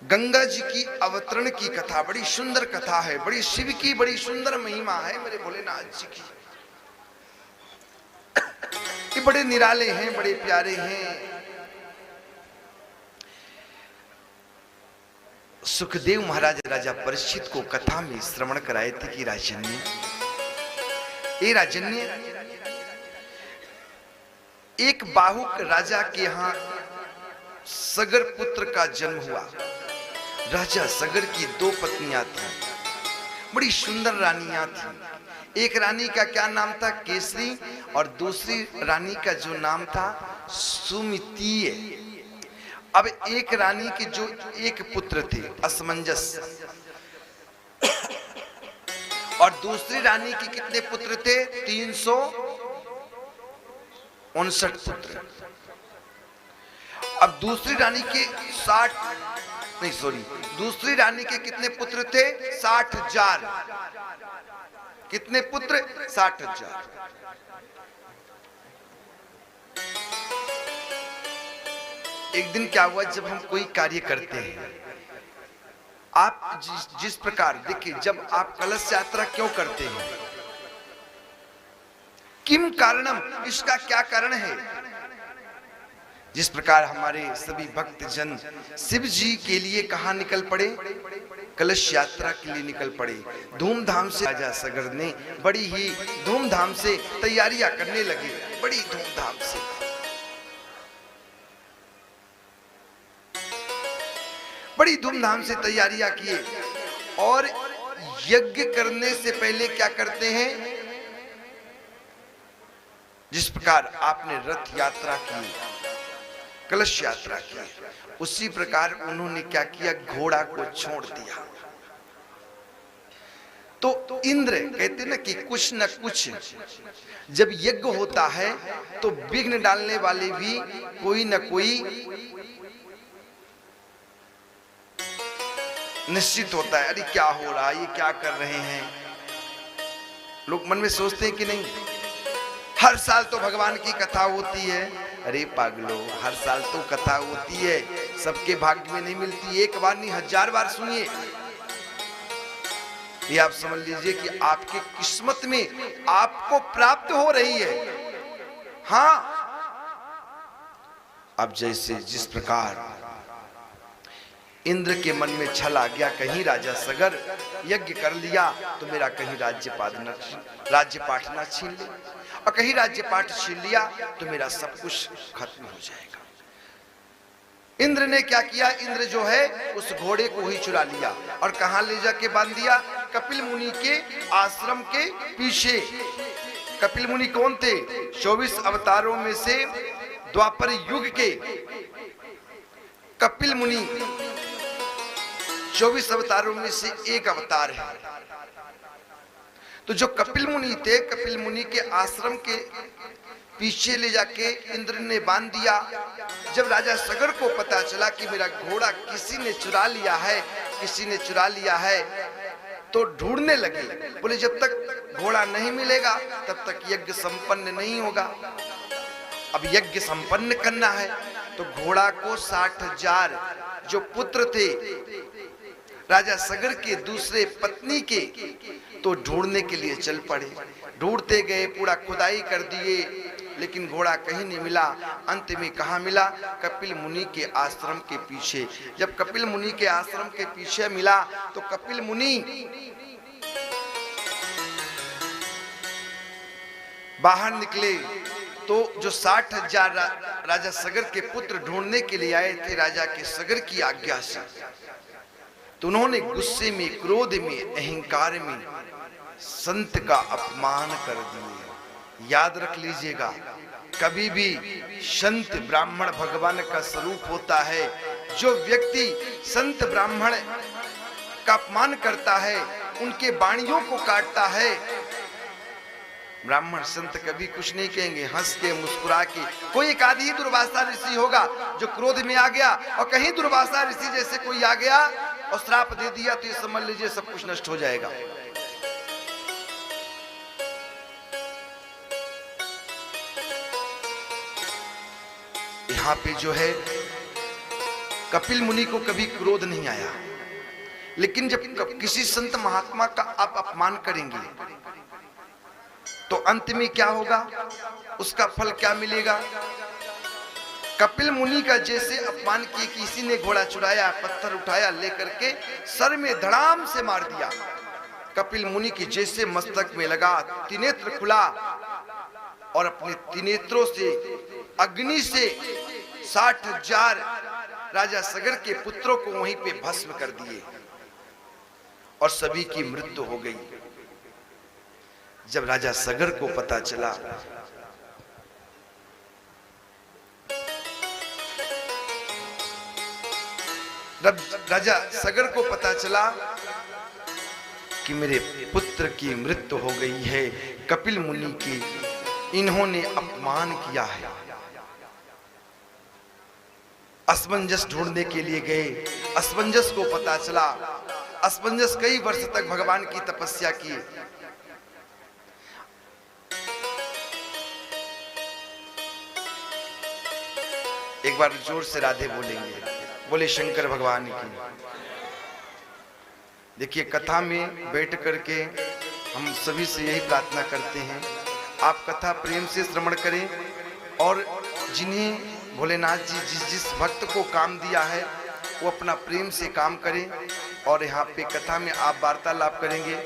गंगा जी की अवतरण की कथा बड़ी सुंदर कथा है, बड़ी शिव की बड़ी सुंदर महिमा है मेरे भोलेनाथ जी की। ये बड़े निराले हैं, बड़े प्यारे हैं। सुखदेव महाराज राजा परीक्षित को कथा में श्रवण कराए थे कि राजन्य, ये राजन्य, एक बाहुक राजा के यहां सगर पुत्र का जन्म हुआ। राजा सगर की 2 पत्नियां थीं, बड़ी सुंदर रानियां थीं। एक रानी का क्या नाम था? केसरी, और दूसरी रानी का जो नाम था सुमितीय। अब एक रानी के जो एक पुत्र थे असमंजस, और दूसरी रानी के कितने पुत्र थे? 359 पुत्र। अब दूसरी रानी के 60 नहीं सॉरी दूसरी रानी के कितने पुत्र थे? 60,000। कितने पुत्र? 60,000। एक दिन क्या हुआ, जब हम कोई कार्य करते हैं, आप जिस प्रकार देखिए, जब आप कलश यात्रा क्यों करते हैं, किम कारणम, इसका क्या कारण है? जिस प्रकार हमारे सभी भक्तजन शिव जी के लिए कहां निकल पड़े? कलश यात्रा के लिए निकल पड़े। धूमधाम से राजा सगर ने बड़ी ही धूमधाम से तैयारियां करने लगे, बड़ी धूमधाम से। बड़ी धूमधाम से तैयारियां किए, और यज्ञ करने से पहले क्या करते हैं? जिस प्रकार आपने रथ यात्रा की, कलश यात्रा की, उसी प्रकार उन्होंने क्या किया? घोड़ा को छोड़ दिया। तो इंद्र कहते ना कि कुछ न कुछ, जब यज्ञ होता है तो विघ्न डालने वाले भी कोई न कोई निश्चित होता है। अरे क्या हो रहा है, ये क्या कर रहे हैं? लोग मन में सोचते हैं कि नहीं, हर साल तो भगवान की कथा होती है। अरे पागलो, हर साल तो कथा होती है, सबके भाग्य में नहीं मिलती। एक बार नहीं, 1000 बार सुनिए। ये आप समझ लीजिए कि आपकी किस्मत में आपको प्राप्त हो रही है। हाँ, अब जैसे जिस प्रकार इंद्र के मन में छल आ गया, कहीं राजा सगर यज्ञ कर लिया तो मेरा कहीं राज्य पाठ ना छीन ले, और कहीं राज्य पाठ छीन लिया तो मेरा सब कुछ खत्म हो जाएगा। इंद्र ने क्या किया? इंद्र जो है उस घोड़े को ही चुरा लिया, और कहां ले जाके बांध दिया? कपिल मुनि के आश्रम के पीछे। कपिल मुनि कौन थे? 24 अवतारों में से द्वापर युग के कपिल मुनि 24 अवतारों में से एक अवतार है। तो जो कपिल मुनि थे, कपिल मुनि के आश्रम के पीछे ले जाके इंद्र ने बांध दिया। जब राजा सगर को पता चला कि मेरा घोड़ा किसी ने चुरा लिया है, किसी ने चुरा लिया है, तो ढूंढने लगे। बोले जब तक घोड़ा नहीं मिलेगा तब तक यज्ञ संपन्न नहीं होगा। अब यज्ञ संपन्न करना है तो घोड़ा को 60,000 जो पुत्र थे राजा सगर के दूसरे पत्नी के, तो ढूंढने के लिए चल पड़े। ढूंढते गए, पूरा खुदाई कर दिए, लेकिन घोड़ा कहीं नहीं मिला। अंत में कहाँ मिला? कपिल मुनि के आश्रम के पीछे। जब कपिल मुनि के आश्रम के पीछे मिला तो कपिल मुनि बाहर निकले, तो जो 60,000 राजा सगर के पुत्र ढूंढने के लिए आए थे राजा के सगर की आज्ञा से, तो उन्होंने गुस्से में, क्रोध में, अहंकार में संत का अपमान कर दिए। याद रख लीजिएगा, कभी भी संत ब्राह्मण भगवान का स्वरूप होता है। जो व्यक्ति संत ब्राह्मण का अपमान करता है, उनके वाणियों को काटता है, ब्राह्मण संत कभी कुछ नहीं कहेंगे, हंस के मुस्कुरा के। कोई एक आदि दुर्वासा ऋषि होगा जो क्रोध में आ गया, और कहीं दुर्वासा ऋषि जैसे कोई आ गया और श्राप दे दिया, तो ये समझ लीजिए सब कुछ नष्ट हो जाएगा। यहाँ पे जो है कपिल मुनि को कभी क्रोध नहीं आया, लेकिन जब किसी संत महात्मा का आप अपमान करेंगे तो अंत में क्या होगा, उसका फल क्या मिलेगा। कपिल मुनि का जैसे अपमान किए, किसी ने घोड़ा चुराया, पत्थर उठाया, लेकर के सर में धड़ाम से मार दिया, कपिल मुनि की जैसे मस्तक में लगा, त्रिनेत्र खुला और अपने त्रिनेत्रों से अग्नि से 60,000 राजा सगर के पुत्रों को वहीं पे भस्म कर दिए और सभी की मृत्यु हो गई। जब राजा सगर को पता चला, राजा सगर को पता चला कि मेरे पुत्र की मृत्यु हो गई है, कपिल मुनि की इन्होंने अपमान किया है। असमंजस ढूंढने के लिए गए, असमंजस को पता चला, असमंजस कई वर्ष तक भगवान की तपस्या की। एक बार जोर से राधे बोलेंगे, बोले शंकर भगवान की। देखिए, कथा में बैठ करके हम सभी से यही प्रार्थना करते हैं, आप कथा प्रेम से श्रवण करें और जिन्हें भोलेनाथ जी जिस भक्त को काम दिया है वो अपना प्रेम से काम करें। और यहाँ पे कथा में आप वार्तालाप करेंगे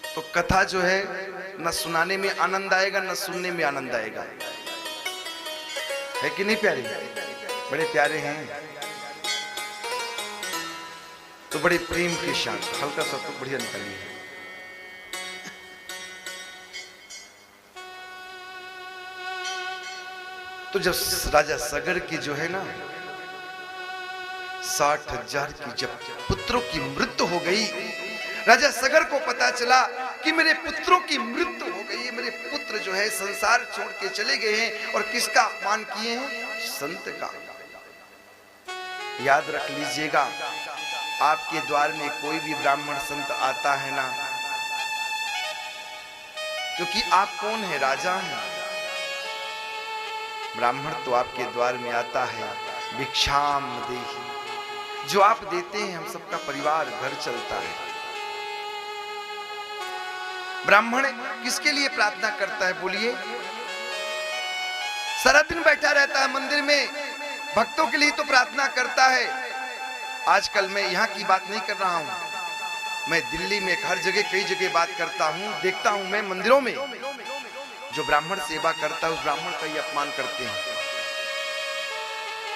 तो कथा जो है न सुनाने में आनंद आएगा न सुनने में आनंद आएगा, है कि नहीं प्यारे? बड़े प्यारे हैं तो बड़े प्रेम के साथ हल्का सा तो बढ़िया निकालिए। तो जब राजा सगर की जो है ना 60,000 की जब पुत्रों की मृत्यु हो गई, राजा सगर को पता चला कि मेरे पुत्रों की मृत्यु हो गई है, मेरे पुत्र जो है संसार छोड़ के चले गए हैं और किसका अपमान किए हैं? संत का। याद रख लीजिएगा, आपके द्वार में कोई भी ब्राह्मण संत आता है ना, क्योंकि आप कौन है? राजा हैं। ब्राह्मण तो आपके द्वार में आता है भिक्षाम देहि, जो आप देते हैं हम सबका परिवार घर चलता है। ब्राह्मण किसके लिए प्रार्थना करता है बोलिए? सारा दिन बैठा रहता है मंदिर में, भक्तों के लिए तो प्रार्थना करता है। आजकल मैं यहाँ की बात नहीं कर रहा हूँ, मैं दिल्ली में हर जगह कई जगह बात करता हूँ, देखता हूँ मैं मंदिरों में जो ब्राह्मण सेवा करता है उस ब्राह्मण का ही अपमान करते हैं।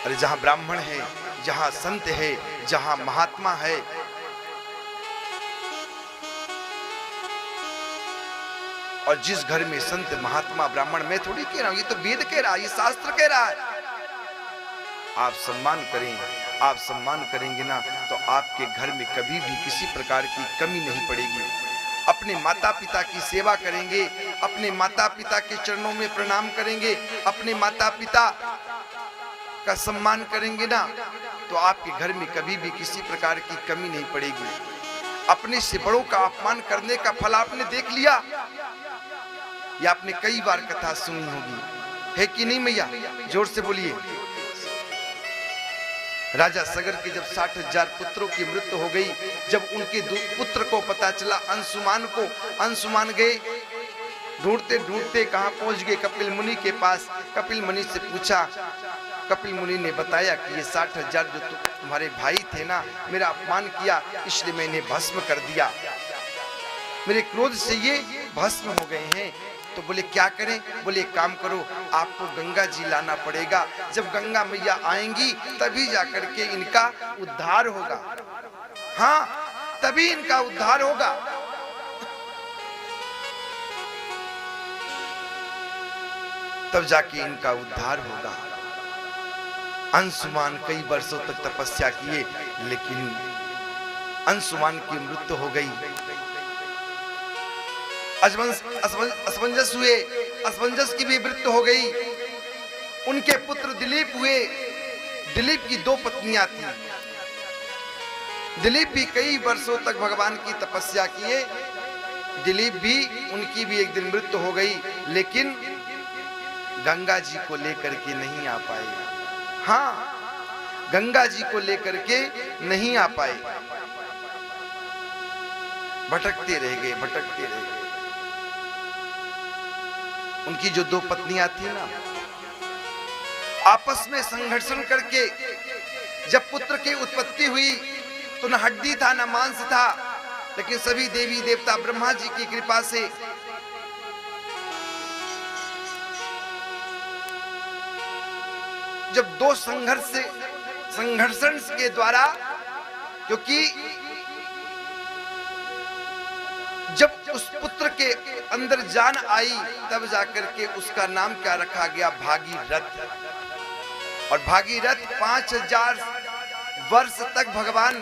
अरे जहां ब्राह्मण है, जहां संत है, जहां महात्मा है, और जिस घर में संत महात्मा ब्राह्मण, मैं थोड़ी कह रहा हूं, ये तो वेद कह रहा है, ये शास्त्र कह रहा है, आप सम्मान करें। आप सम्मान करेंगे ना तो आपके घर में कभी भी किसी प्रकार की कमी नहीं पड़ेगी। अपने माता पिता की सेवा करेंगे, अपने माता पिता के चरणों में प्रणाम करेंगे, अपने माता पिता का सम्मान करेंगे ना तो आपके घर में कभी भी किसी प्रकार की कमी नहीं पड़ेगी। अपने से बड़ों का अपमान करने का फल आपने देख लिया, या आपने कई बार कथा सुनी होगी, है कि नहीं मैया? जोर से बोलिए। राजा सगर के जब 60,000 पुत्रों की मृत्यु हो गई, जब उनके पुत्र को पता चला, अंशुमान गए, ढूंढते ढूंढते कहां पहुंच गए? कपिल मुनि के पास। कपिल मुनि से पूछा, कपिल मुनि ने बताया कि ये 60,000 जो तुम्हारे भाई थे ना, मेरा अपमान किया, इसलिए मैंने भस्म कर दिया, मेरे क्रोध से ये भस्म हो गए हैं। तो बोले क्या करें? बोले एक काम करो, आपको गंगा जी लाना पड़ेगा, जब गंगा मैया आएंगी तभी जाकर के इनका उद्धार होगा। हाँ, तभी इनका उद्धार होगा। तब जाके इनका उद्धार होगा। अंशुमान कई वर्षों तक तपस्या किए, लेकिन अंशुमान की मृत्यु हो गई। असमंजस हुए, असमंजस की भी मृत्यु हो गई। उनके पुत्र दिलीप हुए। दिलीप की 2 पत्नियां थी। दिलीप भी कई वर्षों तक भगवान की तपस्या किए। दिलीप भी, उनकी भी एक दिन मृत्यु हो गई, लेकिन गंगा जी को लेकर के नहीं आ पाए। हाँ, गंगा जी को लेकर के नहीं आ पाए, भटकते रह गए, भटकते रह गए। उनकी जो दो पत्नियां थी ना, आपस में संघर्षण करके जब पुत्र की उत्पत्ति हुई तो न हड्डी था न मांस था, लेकिन सभी देवी देवता ब्रह्मा जी की कृपा से जब दो संघर्षण के द्वारा, क्योंकि जब उस पुत्र के अंदर जान आई तब जाकर के उसका नाम क्या रखा गया, भागीरथ। और भागीरथ 5000 वर्ष तक भगवान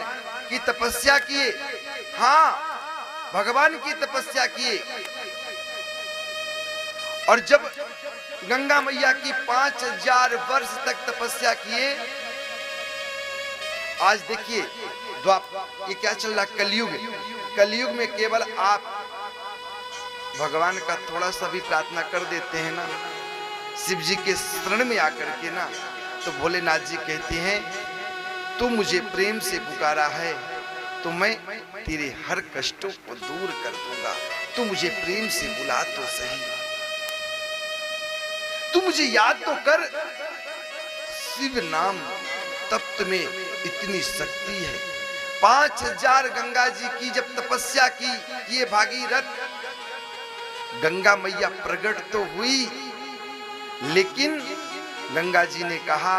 की तपस्या किए। हाँ, भगवान की तपस्या किए। और जब गंगा मैया की 5000 वर्ष तक तपस्या किए, आज देखिए ये क्या चल रहा, कलयुग। कलयुग में केवल आप भगवान का थोड़ा सा भी प्रार्थना कर देते हैं ना, शिव जी के शरण में आकर के ना, तो भोलेनाथ जी कहते हैं तू मुझे प्रेम से पुकारा है तो मैं तेरे हर कष्टों को दूर कर दूंगा। तू मुझे प्रेम से बुला तो सही, तू मुझे याद तो कर। शिव नाम तप्त में इतनी शक्ति है। 5000 गंगा जी की जब तपस्या की, ये भागीरथ, गंगा मैया प्रकट तो हुई, लेकिन गंगा जी ने कहा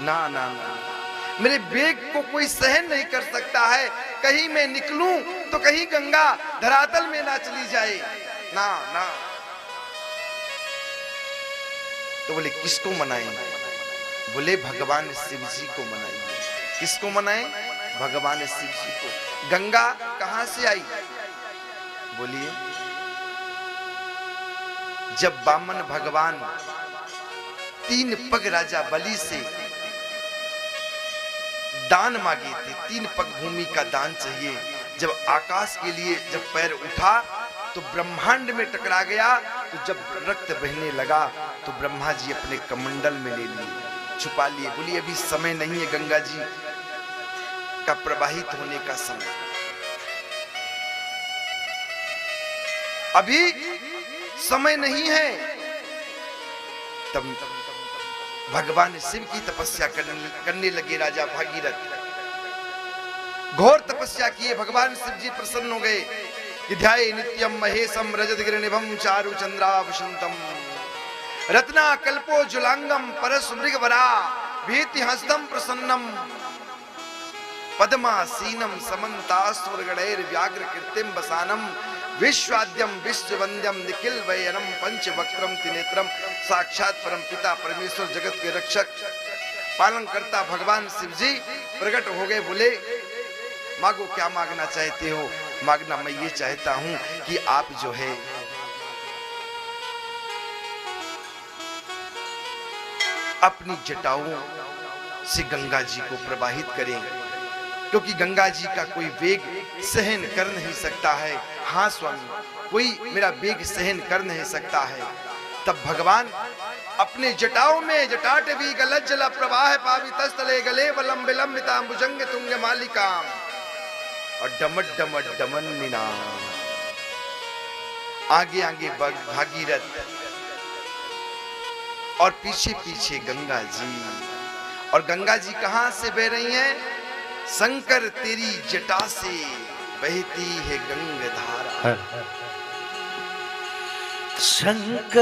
ना ना ना, मेरे वेग को कोई सहन नहीं कर सकता है, कहीं मैं निकलूं तो कहीं गंगा धरातल में ना चली जाए, ना ना। तो बोले किसको मनाएं? बोले भगवान शिव जी को मनाइए। किसको मनाएं? भगवान शिव जी को। गंगा कहां से आई? बोलिए, जब वामन भगवान 3 पग राजा बलि से दान मांगे थे, 3 पग भूमि का दान चाहिए, जब आकाश के लिए जब पैर उठा तो ब्रह्मांड में टकरा गया, तो जब रक्त बहने लगा तो ब्रह्मा जी अपने कमंडल में ले लिए, छुपा लिए। बोलिए अभी समय नहीं है गंगा जी का प्रवाहित होने का समय, अभी समय नहीं है। तब भगवान शिव की तपस्या करने लगे राजा भागीरथ, घोर तपस्या किए। भगवान शिव जी प्रसन्न हो गए कि ध्याये नित्यम महेशम रजतगिरिनिभं चारु चंद्रावसंतम रत्ना कल्पो जुलांगम परस मृगवरा भीति हस्तम प्रसन्नम पद्मासीनम समन्तासुरगणैर व्याघ्र कृतिम बसानम विश्वाद्यम विश्ववंद्यम निखिल वयनम पंचवक्त्रम त्रिनेत्रम। साक्षात परम पिता परमेश्वर जगत के रक्षक पालन करता भगवान शिव जी प्रकट हो गए। बोले मांगो, क्या मांगना चाहते हो? मांगना मैं ये चाहता हूं कि आप जो है अपनी जटाओं से गंगा जी को प्रवाहित करें, क्योंकि गंगा जी का कोई वेग सहन कर नहीं सकता है। हाँ स्वामी, कोई मेरा वेग सहन कर नहीं सकता है। तब भगवान अपने जटाओं में जटाटवी गलज्जल प्रवाह पावितस्थले गले वलम विलंबितां भुजंग तुंग मालिकाम और डमट डमट डमन निनाम। आगे आगे भागीरथ और पीछे पीछे गंगा जी। और गंगा जी कहां से बह रही हैं? शंकर तेरी जटा से बहती है गंगाधारा। शंकर